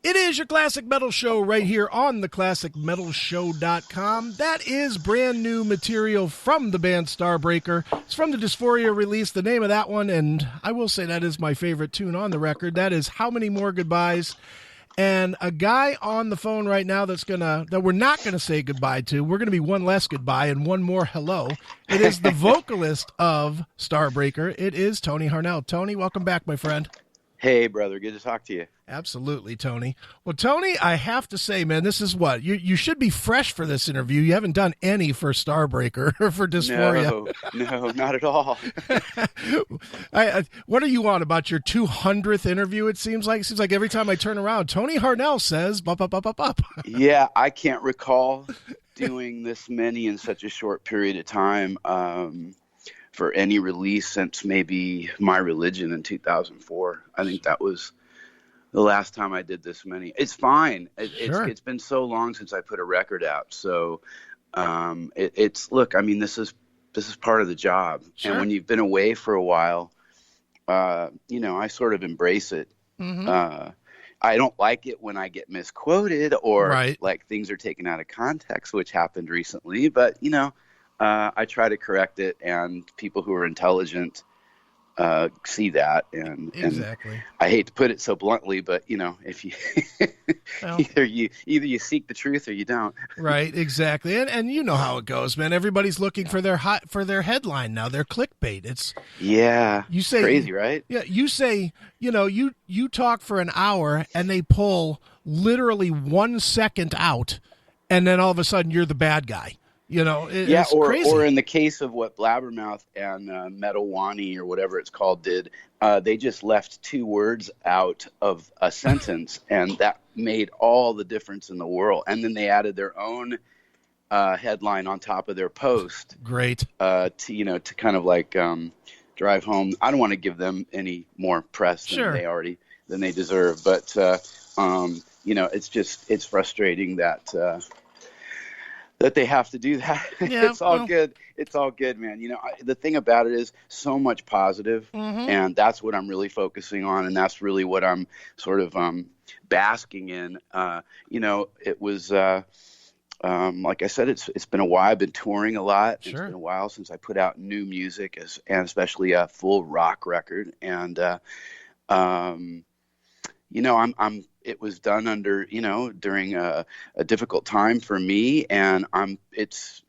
It is your Classic Metal Show right here on theclassicmetalshow.com. That is brand new material from the band Starbreaker. It's from the DYSPHORIA release, the name of that one, and I will say that is my favorite tune on the record. That is How Many More Goodbyes. And a guy on the phone right now that we're not gonna say goodbye to. We're gonna be one less goodbye and one more hello. It is the vocalist of Starbreaker. It is Tony Harnell. Tony, welcome back, my friend. Hey, brother. Good to talk to you. Absolutely, Tony. Well, Tony, I have to say, man, this is what you should be fresh for this interview. You haven't done any for Starbreaker or for DYSPHORIA. No, not at all. What are you on, about your 200th interview? It seems like every time I turn around, Tony Harnell says, "Bop, bop, bop, bop, bop." Yeah, I can't recall doing this many in such a short period of time for any release since maybe My Religion in 2004. I think that was the last time I did this many. It's fine. It's been so long since I put a record out. So look, I mean, this is part of the job. Sure. And when you've been away for a while, I sort of embrace it. Mm-hmm. I don't like it when I get misquoted or like things are taken out of context, which happened recently, but I try to correct it, and people who are intelligent see that, and I hate to put it so bluntly, but if you either you seek the truth or you don't. Right, exactly, and you know how it goes, man. Everybody's looking for their headline now, their clickbait. It's you say crazy, right? Yeah, you say you talk for an hour, and they pull literally 1 second out, and then all of a sudden you're the bad guy. It's crazy. Or in the case of what Blabbermouth and Metal Wani or whatever it's called did, they just left 2 words out of a sentence, and that made all the difference in the world. And then they added their own headline on top of their post. Great. To kind of like drive home. I don't want to give them any more press than they deserve, but it's frustrating that they have to do that. Yeah, it's all good. It's all good, man. The thing about it is so much positive, and that's what I'm really focusing on, and that's really what I'm sort of basking in. It was like I said, it's been a while. I've been touring a lot. Sure. It's been a while since I put out new music, and especially a full rock record, and it was done under, during a difficult time for me, and it's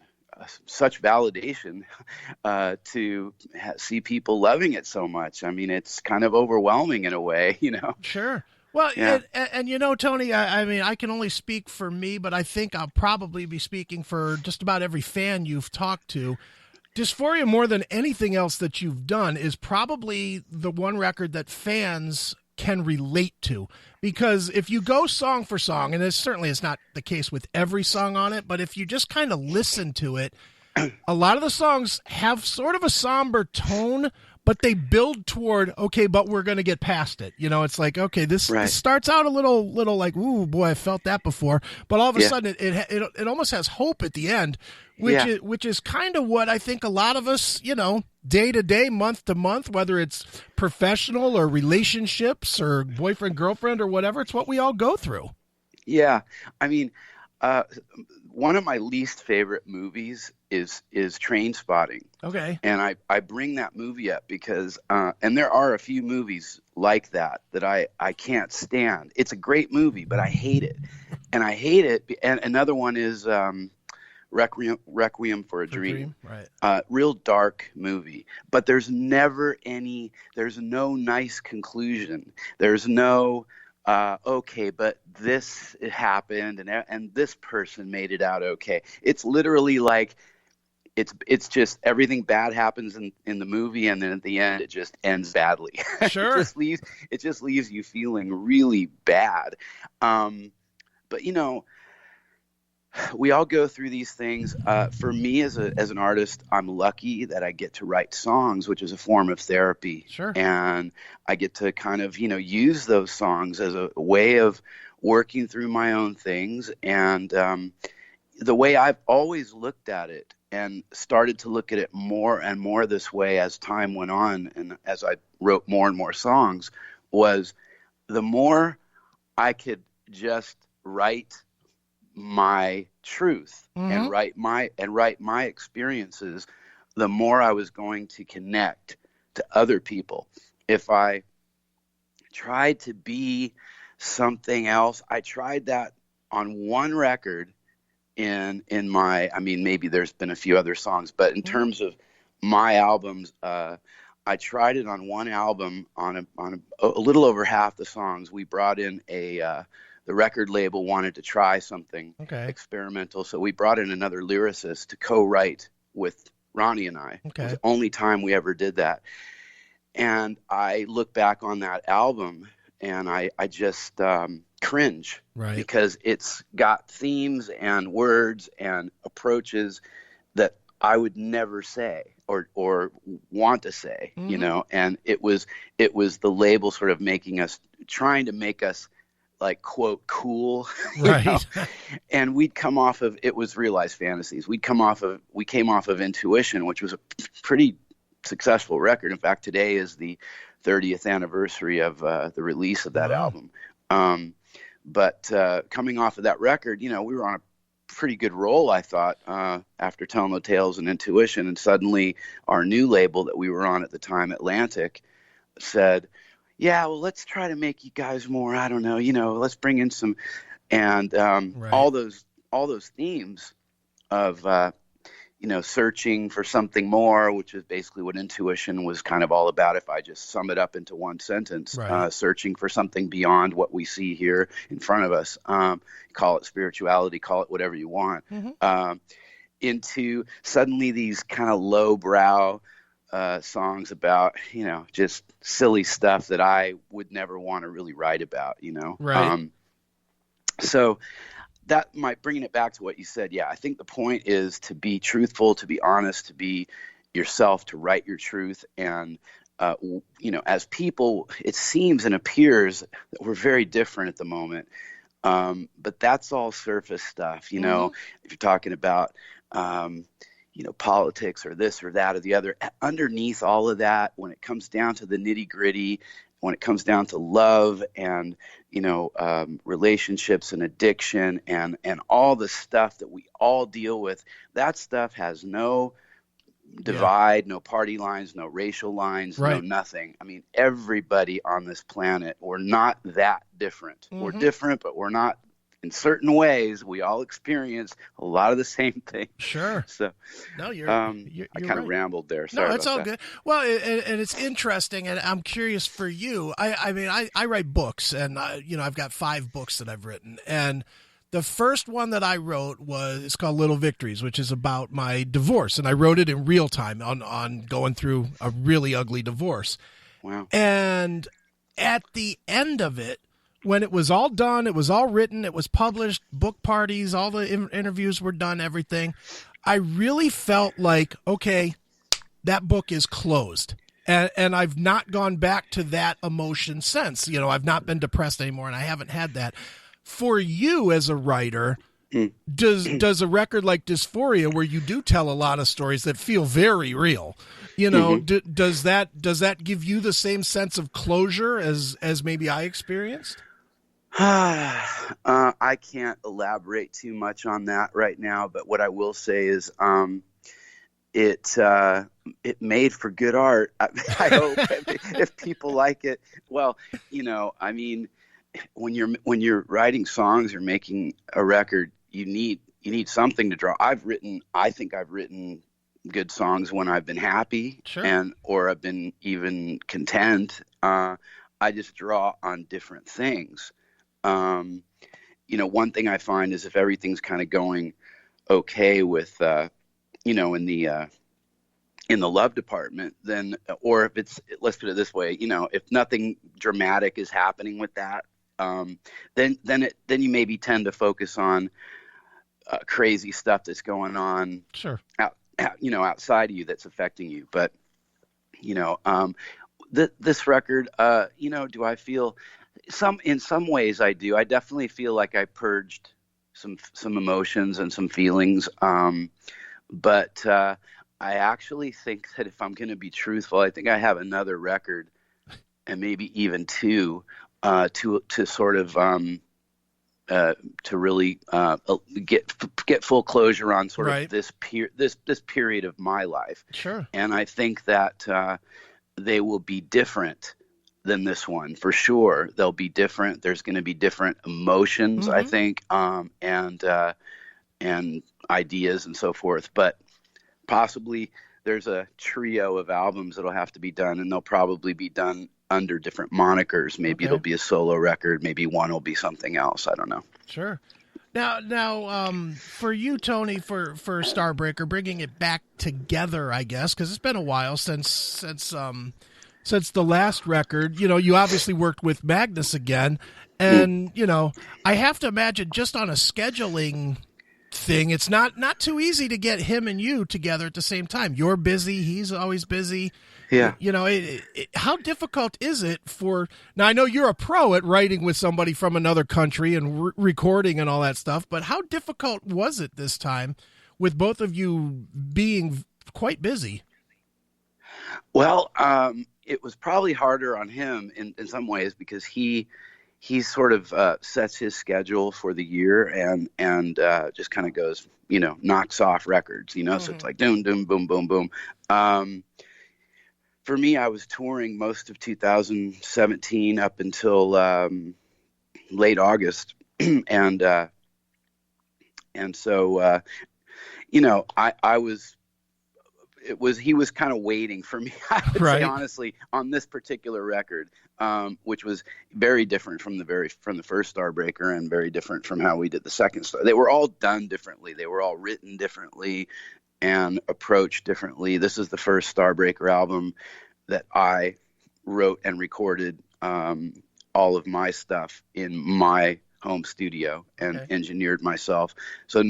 such validation to see people loving it so much. I mean, it's kind of overwhelming in a way, Sure. Well, yeah. and Tony, I mean, I can only speak for me, but I think I'll probably be speaking for just about every fan you've talked to. DYSPHORIA, more than anything else that you've done, is probably the one record that fans can relate to, because if you go song for song, and it's not the case with every song on it, but if you just kind of listen to it, a lot of the songs have sort of a somber tone, but they build toward, but we're going to get past it. It's like, this starts out a little like, ooh, boy, I felt that before. But all of a sudden it almost has hope at the end, which is kind of what I think a lot of us, day to day, month to month, whether it's professional or relationships or boyfriend, girlfriend or whatever, it's what we all go through. Yeah. I mean, one of my least favorite movies is Trainspotting. Okay. And I bring that movie up because, and there are a few movies like that I can't stand. It's a great movie, but I hate it. And I hate it. And another one is Requiem for a Dream. Right. Real dark movie. But there's no nice conclusion. There's no, but this happened and this person made it out okay. It's literally like, it's just everything bad happens in the movie, and then at the end it just ends badly. Sure. it just leaves you feeling really bad. But we all go through these things. For me as an artist, I'm lucky that I get to write songs, which is a form of therapy. Sure. And I get to kind of, use those songs as a way of working through my own things. And the way I've always looked at it, and started to look at it more and more this way as time went on, and as I wrote more and more songs, was the more I could just write my truth and write my experiences, the more I was going to connect to other people. If I tried to be something else, I tried that on one record in my, I mean, maybe there's been a few other songs, but in terms of my albums, I tried it on one album on a little over half the songs. We brought in the record label wanted to try something experimental, so we brought in another lyricist to co-write with Ronnie and I. It was the only time we ever did that. And I look back on that album and I just cringe, because it's got themes and words and approaches that I would never say or want to say, you know. And it was the label sort of trying to make us like, quote, cool, right? You know? And we'd come off of, it was Realized Fantasies. We came off of Intuition, which was a pretty successful record. In fact, today is the 30th anniversary of the release of that album. But coming off of that record, you know, we were on a pretty good roll, I thought, after Telling the Tales and Intuition. And suddenly our new label that we were on at the time, Atlantic, said, yeah, well, let's try to make you guys more, I don't know, you know, let's bring in some, and all those themes of, you know, searching for something more, which is basically what Intuition was kind of all about, if I just sum it up into one sentence, searching for something beyond what we see here in front of us. Call it spirituality, call it whatever you want, into suddenly these kind of lowbrow songs about, you know, just silly stuff that I would never want to really write about, you know. So that might, bringing it back to what you said, I think the point is to be truthful, to be honest, to be yourself, to write your truth. And you know, as people, it seems and appears that we're very different at the moment, but that's all surface stuff, you know. If you're talking about you know, politics or this or that or the other, underneath all of that, when it comes down to the nitty gritty, when it comes down to love and, you know, relationships and addiction and all the stuff that we all deal with, that stuff has no divide, no party lines, no racial lines, no nothing. I mean, everybody on this planet, we're not that different. We're different, but we're not. In certain ways, we all experience a lot of the same things. Sure. So, no, you're I kind of rambled there. Sorry. No, it's all good. Well, and it's interesting, and I'm curious for you. I mean, I write books, and you know, I've got 5 books that I've written, and the first one that I wrote it's called Little Victories, which is about my divorce, and I wrote it in real time on going through a really ugly divorce. Wow. And at the end of it, when it was all done, it was all written, it was published, book parties, all the interviews were done, everything, I really felt like, okay, that book is closed. And I've not gone back to that emotion since. You know, I've not been depressed anymore, and I haven't had that. For you as a writer, does a record like Dysphoria, where you do tell a lot of stories that feel very real, you know, does that give you the same sense of closure as maybe I experienced? I can't elaborate too much on that right now, but what I will say is it made for good art. I hope if people like it. Well, you know, I mean, when you're writing songs or making a record, you need something to draw. I think I've written good songs when I've been happy, or I've been even content. I just draw on different things. You know, one thing I find is if everything's kind of going okay with, you know, in the love department, then, or if it's, let's put it this way, you know, if nothing dramatic is happening with that, then you maybe tend to focus on crazy stuff that's going on, you know, outside of you that's affecting you. But, you know, this record, you know, do I feel in some ways I do. I definitely feel like I purged some emotions and some feelings. But I actually think that if I'm going to be truthful, I think I have another record and maybe even 2 to sort of to really get full closure on sort Right. of this period of my life. Sure. And I think that they will be different than this one for sure. They'll be different. There's going to be different emotions, I think, and ideas and so forth. But possibly there's a trio of albums that'll have to be done, and they'll probably be done under different monikers. Maybe it'll be a solo record. Maybe one will be something else. I don't know. Sure. Now, for you, Tony, for Starbreaker, bringing it back together, I guess, because it's been a while since the last record. You know, you obviously worked with Magnus again, and you know, I have to imagine just on a scheduling thing, it's not too easy to get him and you together at the same time. You're busy; he's always busy. Yeah. You know, how difficult is it for, now I know you're a pro at writing with somebody from another country and recording and all that stuff, but how difficult was it this time with both of you being quite busy? Well, it was probably harder on him in some ways because he sort of sets his schedule for the year and just kind of goes, you know, knocks off records, you know, so it's like doom, doom, boom, boom, boom. For me, I was touring most of 2017 up until late August, and so you know, he was kind of waiting for me. I would say honestly on this particular record, which was very different from the first Starbreaker and very different from how we did the second Star. They were all done differently. They were all written differently and approached differently. This is the first Starbreaker album that I wrote and recorded all of my stuff in my home studio and engineered myself. So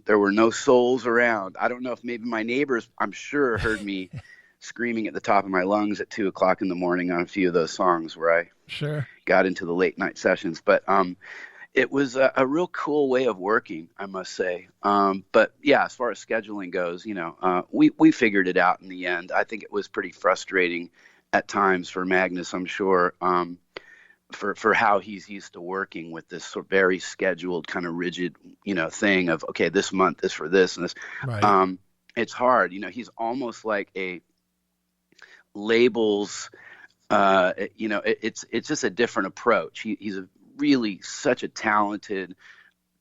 there were no souls around. I don't know if maybe my neighbors, I'm sure, heard me screaming at the top of my lungs at 2:00 in the morning on a few of those songs where I got into the late night sessions. But it was a real cool way of working, I must say. But yeah, as far as scheduling goes, you know, we figured it out in the end. I think it was pretty frustrating at times for Magnus, I'm sure, for how he's used to working with this sort of very scheduled, kind of rigid, you know, thing of, okay, this month is for this and this. Right. It's hard. You know, he's almost like a labels, you know, it's just a different approach. He's really such a talented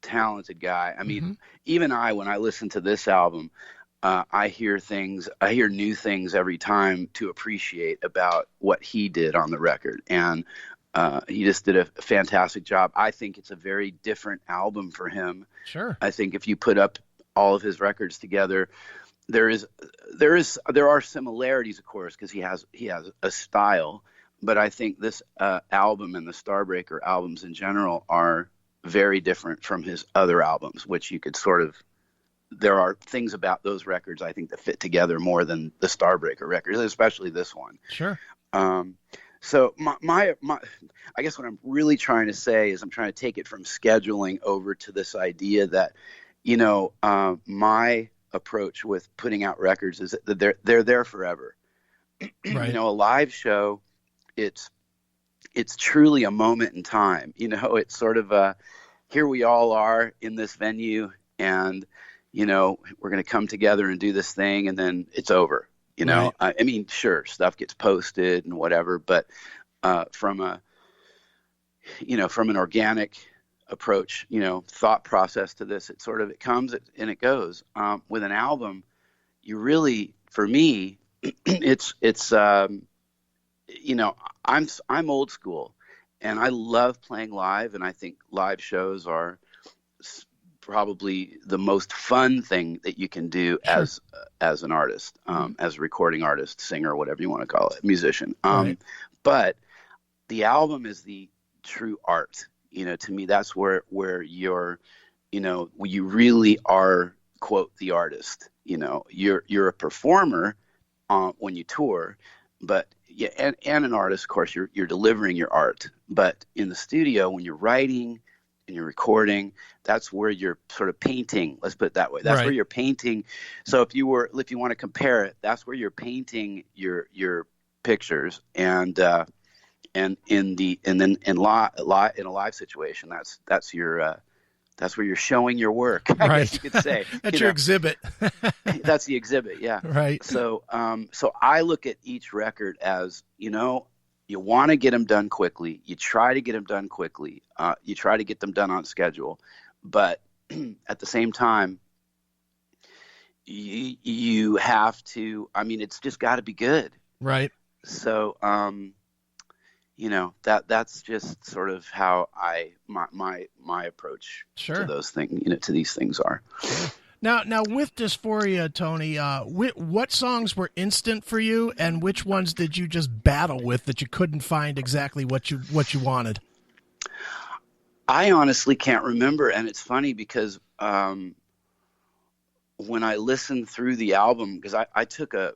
guy. I mean, even when I listen to this album, I hear new things every time to appreciate about what he did on the record. And he just did a fantastic job. I think it's a very different album for him. Sure. I think if you put up all of his records together, there are similarities, of course, because he has a style. But I think this album and the Starbreaker albums in general are very different from his other albums, which you could sort of, there are things about those records I think that fit together more than the Starbreaker records, especially this one. Sure. So my I guess what I'm really trying to say is I'm trying to take it from scheduling over to this idea that, you know, my approach with putting out records is that they're there forever. Right. You know, a live show, it's truly a moment in time. You know, it's sort of here we all are in this venue, and you know, we're going to come together and do this thing, and then it's over. You know, I mean, sure, stuff gets posted and whatever, but from an organic approach, you know, thought process to this, it comes and it goes. With an album, you really, for me, it's you know, I'm old school, and I love playing live, and I think live shows are probably the most fun thing that you can do as an artist, as a recording artist, singer, whatever you want to call it, musician. But the album is the true art. You know, to me, that's where you're, you know, you really are, quote, the artist. You know, you're a performer when you tour, but yeah, and an artist, of course, you're delivering your art. But in the studio, when you're writing and you're recording, that's where you're sort of painting. Let's put it that way. That's where you're painting. So if you want to compare it, that's where you're painting your pictures, and and then in a live situation, that's your that's where you're showing your work, I Right. guess you could say. That's your exhibit. That's the exhibit, yeah. Right. So I look at each record as, you want to get them done quickly. You try to get them done quickly. You try to get them done on schedule. But at the same time, you have to, it's just got to be good. Right. So, that's just sort of how my approach Sure. to those things, to these things are. Sure. Now with Dysphoria, Tony, what songs were instant for you, and which ones did you just battle with that you couldn't find exactly what you wanted? I honestly can't remember, and it's funny because when I listened through the album, because I took a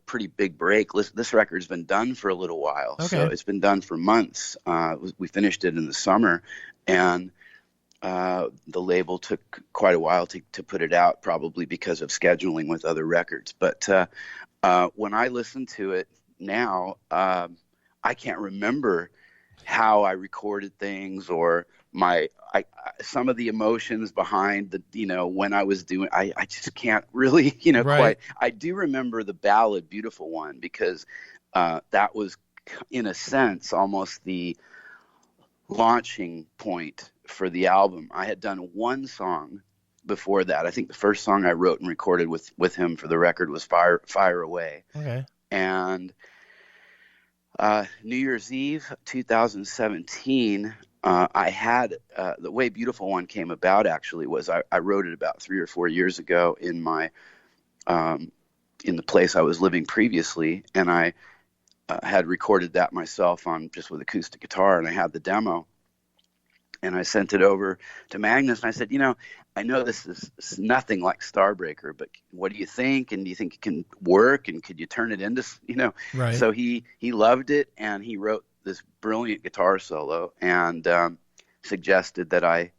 pretty big break. This record's been done for a little while, Okay. So it's been done for months. We finished it in the summer, and the label took quite a while to put it out, probably because of scheduling with other records. But when I listen to it now, I can't remember how I recorded things or some of the emotions behind when I was doing. I just can't really Right. quite. I do remember the ballad "Beautiful One" because that was, in a sense, almost the launching point for the album. I had done one song before that. I think the first song I wrote and recorded with him for the record was Fire Away. Okay. And New Year's Eve 2017, I had the way "Beautiful One" came about. Actually, was I wrote it about 3 or 4 years ago in my in the place I was living previously, and I had recorded that myself just with acoustic guitar, and I had the demo. And I sent it over to Magnus, and I said, I know this is nothing like Starbreaker, but what do you think? And do you think it can work? And could you turn it into, Right. So he loved it, and he wrote this brilliant guitar solo, and suggested that I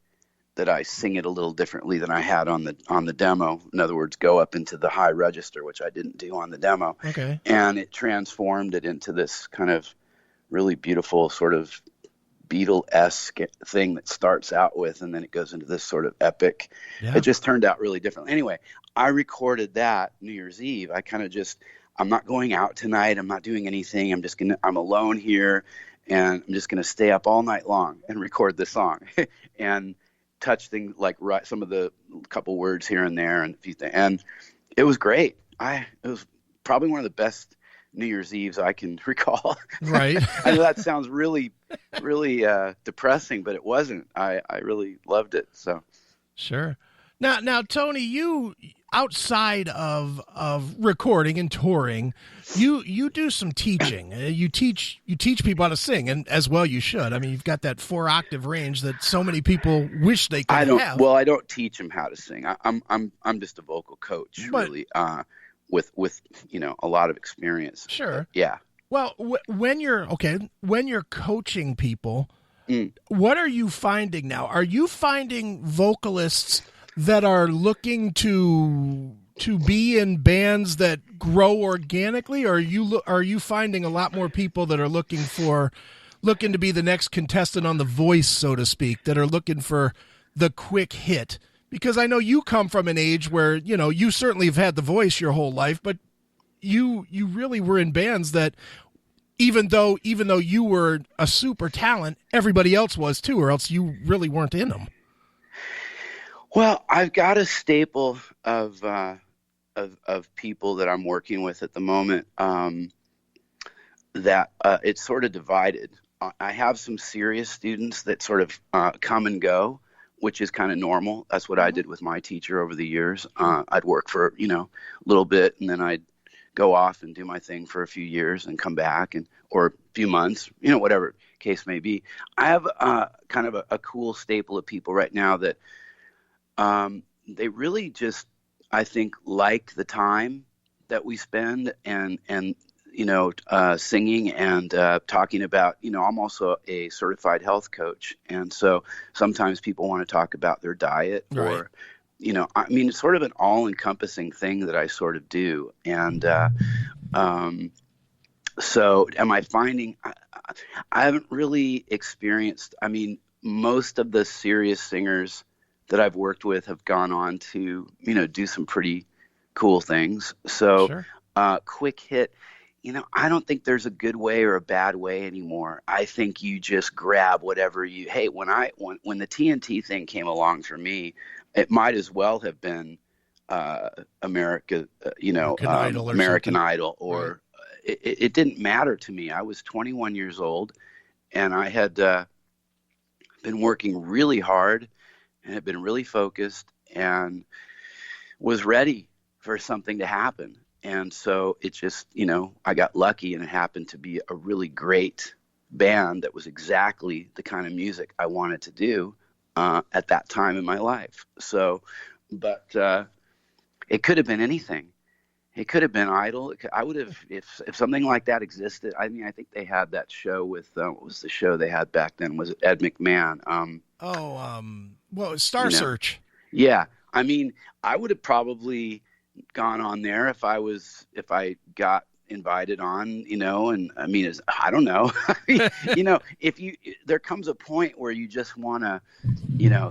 sing it a little differently than I had on the demo. In other words, go up into the high register, which I didn't do on the demo. Okay. And it transformed it into this kind of really beautiful sort of Beatle-esque thing that starts out with, and then it goes into this sort of epic. Yeah. It just turned out really different. Anyway, I recorded that New Year's Eve. I kind of I'm not going out tonight. I'm not doing anything. I'm alone here, and I'm just going to stay up all night long and record this song and touch things like some of the couple words here and there and a few things. And it was great. It was probably one of the best New Year's Eves I can recall. Right. I know that sounds really, really depressing, but it wasn't. I really loved it. So Sure. Now, Tony, you, outside of recording and touring, you do some teaching. You teach people how to sing, and as well you should. I mean, you've got that 4-octave range that so many people wish they could have. Well, I don't teach them how to sing. I'm just a vocal coach, really. With a lot of experience. Sure. Yeah. Well, when you're coaching people, what are you finding now? Are you finding vocalists that are looking to be in bands that grow organically, or are you finding a lot more people that are looking to be the next contestant on The Voice, so to speak, that are looking for the quick hit? Because I know you come from an age where, you certainly have had The Voice your whole life, but you really were in bands that even though you were a super talent, everybody else was too, or else you really weren't in them. Well, I've got a staple of people that I'm working with at the moment, that it's sort of divided. I have some serious students that sort of come and go, which is kind of normal. That's what I did with my teacher over the years. I'd work for, a little bit, and then I'd go off and do my thing for a few years and come back, or a few months, whatever case may be. I have kind of a cool staple of people right now that they really just, I think, like the time that we spend and singing and talking about, I'm also a certified health coach. And so sometimes people want to talk about their diet, right, or, it's sort of an all encompassing thing that I sort of do. And so am I finding, I haven't really experienced, I mean, most of the serious singers that I've worked with have gone on to, do some pretty cool things. So, Sure. Quick hit, I don't think there's a good way or a bad way anymore. I think you just grab whatever hey, when the TNT thing came along for me, it might as well have been American Idol American Idol, or right. It didn't matter to me. I was 21 years old, and I had been working really hard and had been really focused and was ready for something to happen. And so it just, I got lucky, and it happened to be a really great band that was exactly the kind of music I wanted to do at that time in my life. So, but it could have been anything. It could have been Idol. I would have, if something like that existed. I mean, I think they had that show with, what was the show they had back then? Was it Ed McMahon? Star Search. Yeah. I mean, I would have probably gone on there if I got invited on, and I mean, I don't know. There comes a point where you just want to,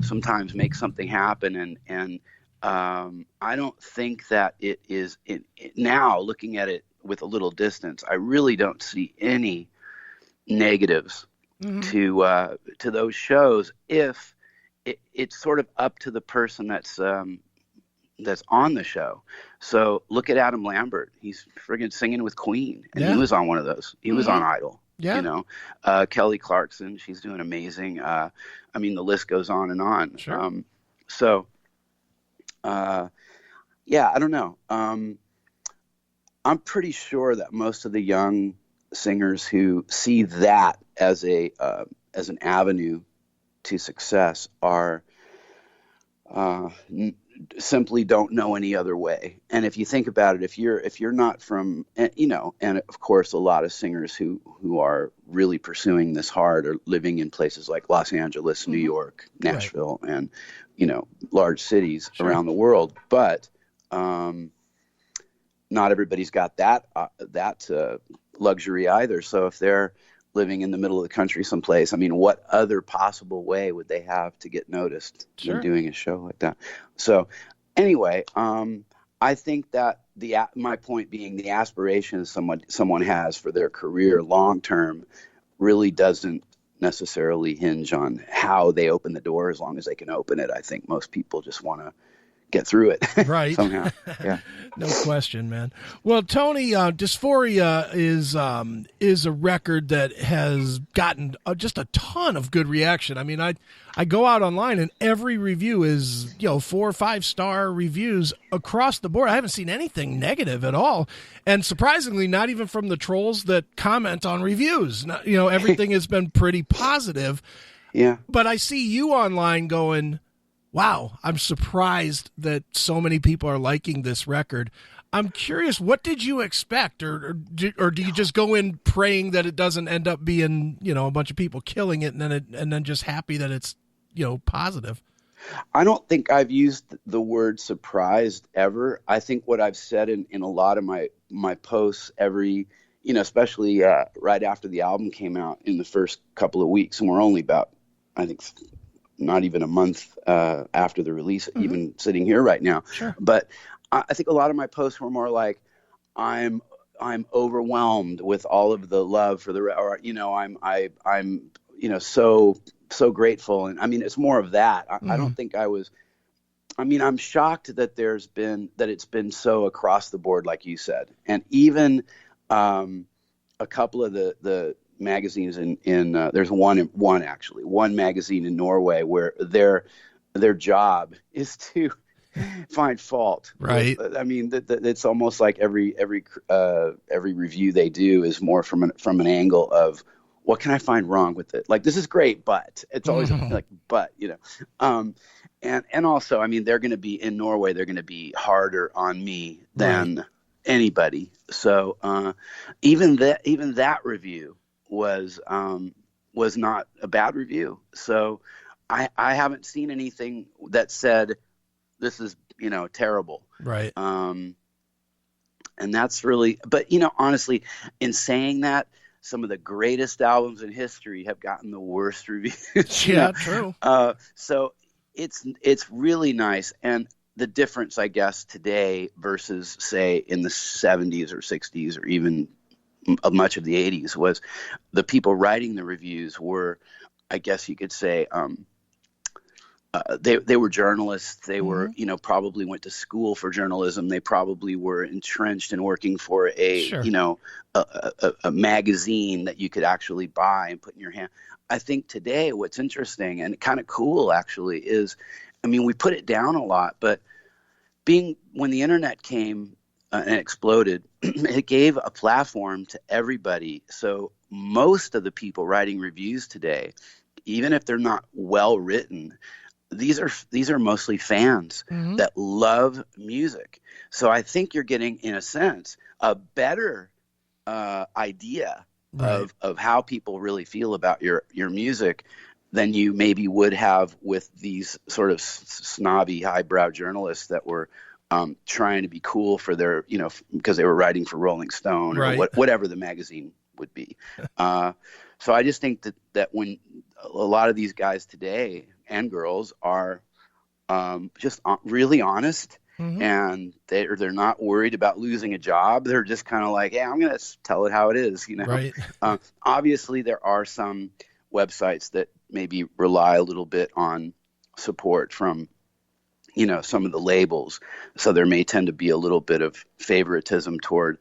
sometimes make something happen. And I don't think that it is now, looking at it with a little distance, I really don't see any negatives to those shows if it's sort of up to the person that's on the show. So look at Adam Lambert. He's friggin' singing with Queen, and he was on one of those. He was on Idol. Yeah. Kelly Clarkson, she's doing amazing. I mean, the list goes on and on. Sure. I don't know. I'm pretty sure that most of the young singers who see that as an avenue to success are simply don't know any other way. And if you think about it, if you're not from, and of course a lot of singers who are really pursuing this hard are living in places like Los Angeles, New York, Nashville, right, and large cities around the world. But not everybody's got that luxury either. So if they're living in the middle of the country someplace, I mean, what other possible way would they have to get noticed than doing a show like that? So anyway, I think that my point being, the aspirations someone has for their career long term really doesn't necessarily hinge on how they open the door, as long as they can open it. I think most people just want to get through it right somehow. Yeah. No question, man. Well, Tony, Dysphoria is a record that has gotten just a ton of good reaction. I mean, I go out online and every review is 4 or 5 star reviews across the board. I haven't seen anything negative at all, and surprisingly, not even from the trolls that comment on reviews. Everything has been pretty positive. Yeah. But I see you online going, wow, I'm surprised that so many people are liking this record. I'm curious, what did you expect, or do you just go in praying that it doesn't end up being, a bunch of people killing it, and then just happy that it's, positive? I don't think I've used the word surprised ever. I think what I've said in a lot of my posts especially right after the album came out in the first couple of weeks, and we're only about, I think, not even a month after the release, even sitting here right now. Sure. But I think a lot of my posts were more like, I'm overwhelmed with all of the love for I'm so grateful. And I mean, it's more of that. I don't think I'm shocked that it's been so across the board, like you said. And even a couple of the magazines in there's one magazine in Norway where their job is to find fault. Right. I mean, it's almost like every review they do is more from an angle of, what can I find wrong with it? Like, this is great, but it's always like, but, and also, I mean, they're going to be in Norway, they're going to be harder on me than anybody. So even that review was not a bad review. So I haven't seen anything that said this is, terrible. Right. And that's really, but honestly, in saying that, some of the greatest albums in history have gotten the worst reviews. Yeah, true. So it's really nice. And the difference, I guess, today versus, say, in the 70s or 60s or even much of the 80s was the people writing the reviews were, I guess you could say, they were journalists. They were, probably went to school for journalism. They probably were entrenched in working for a magazine that you could actually buy and put in your hand. I think today what's interesting and kind of cool actually is, we put it down a lot, but when the internet came and exploded, it gave a platform to everybody. So most of the people writing reviews today, even if they're not well written, these are mostly fans that love music. So I think you're getting, in a sense, a better idea of how people really feel about your music than you maybe would have with these sort of snobby, highbrow journalists that were trying to be cool for their, because they were writing for Rolling Stone or whatever the magazine would be. So I just think that when a lot of these guys today and girls are just really honest, and they're not worried about losing a job. They're just kind of like, I'm going to tell it how it is, Right. Obviously, there are some websites that maybe rely a little bit on support from some of the labels, so there may tend to be a little bit of favoritism toward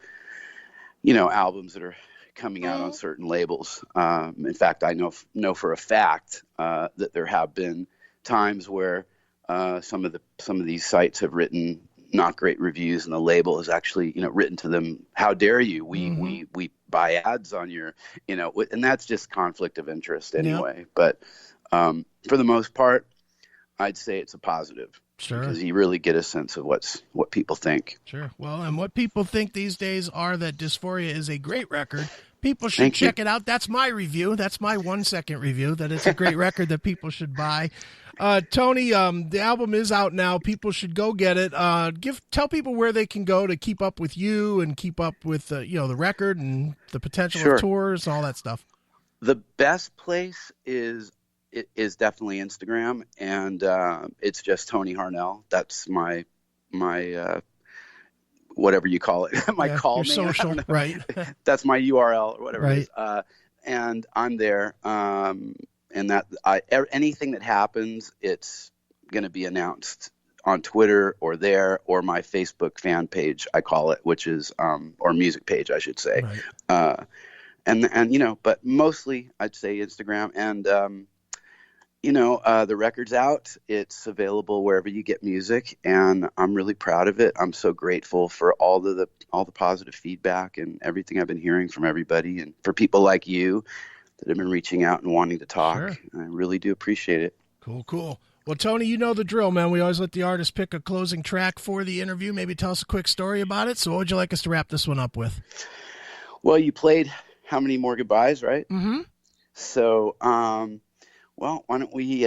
albums that are coming out on certain labels. In fact, I know for a fact that there have been times where some of these sites have written not great reviews, and the label has actually written to them, "How dare you? We buy ads on your," and that's just conflict of interest anyway. Yeah. But for the most part, I'd say it's a positive. Sure. Because you really get a sense of what people think. Sure. Well, and what people think these days are that Dysphoria is a great record. People should check it out. That's my review. That's my 1 second review, that it's a great record that people should buy. Tony, the album is out now. People should go get it. Tell people where they can go to keep up with you and keep up with the record and the potential of tours and all that stuff. The best place is definitely Instagram, and it's just Tony Harnell. That's my whatever you call it, my call name. Social, right? That's my URL or whatever right. It is. And I'm there. And that anything that happens, it's going to be announced on Twitter or my Facebook fan page, I call it, which is or music page, I should say. Right. And but mostly I'd say Instagram, and the record's out. It's available wherever you get music, and I'm really proud of it. I'm so grateful for all the positive feedback and everything I've been hearing from everybody, and for people like you that have been reaching out and wanting to talk. Sure. I really do appreciate it. Cool. Well, Tony, you know the drill, man. We always let the artist pick a closing track for the interview. Maybe tell us a quick story about it. So what would you like us to wrap this one up with? Well, you played How Many More Goodbyes, right? Mm-hmm. So, well, why don't we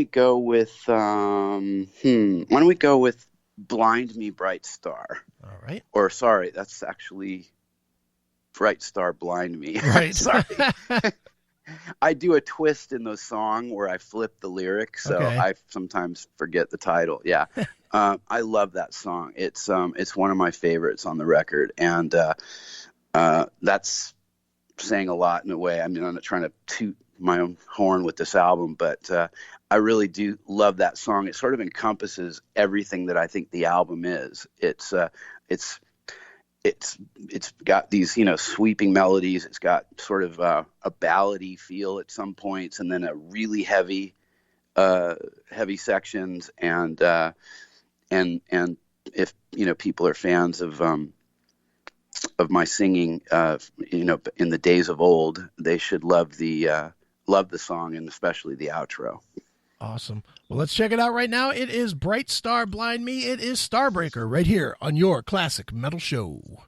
go with Blind Me, Bright Star. All right. Or sorry, that's actually Bright Star, Blind Me. Right. Sorry. I do a twist in the song where I flip the lyrics, so okay. I sometimes forget the title. Yeah. I love that song. It's one of my favorites on the record, and that's saying a lot in a way. I mean, I'm not trying to toot my own horn with this album, but I really do love that song. It sort of encompasses everything that I think the album is. It's got these sweeping melodies. It's got sort of a ballady feel at some points, and then a really heavy sections. And if people are fans of my singing, in the days of old, they should love the song, and especially the outro. Awesome. Well, let's check it out right now. It is Bright Star, Blind Me. It is Starbreaker right here on your Classic Metal Show.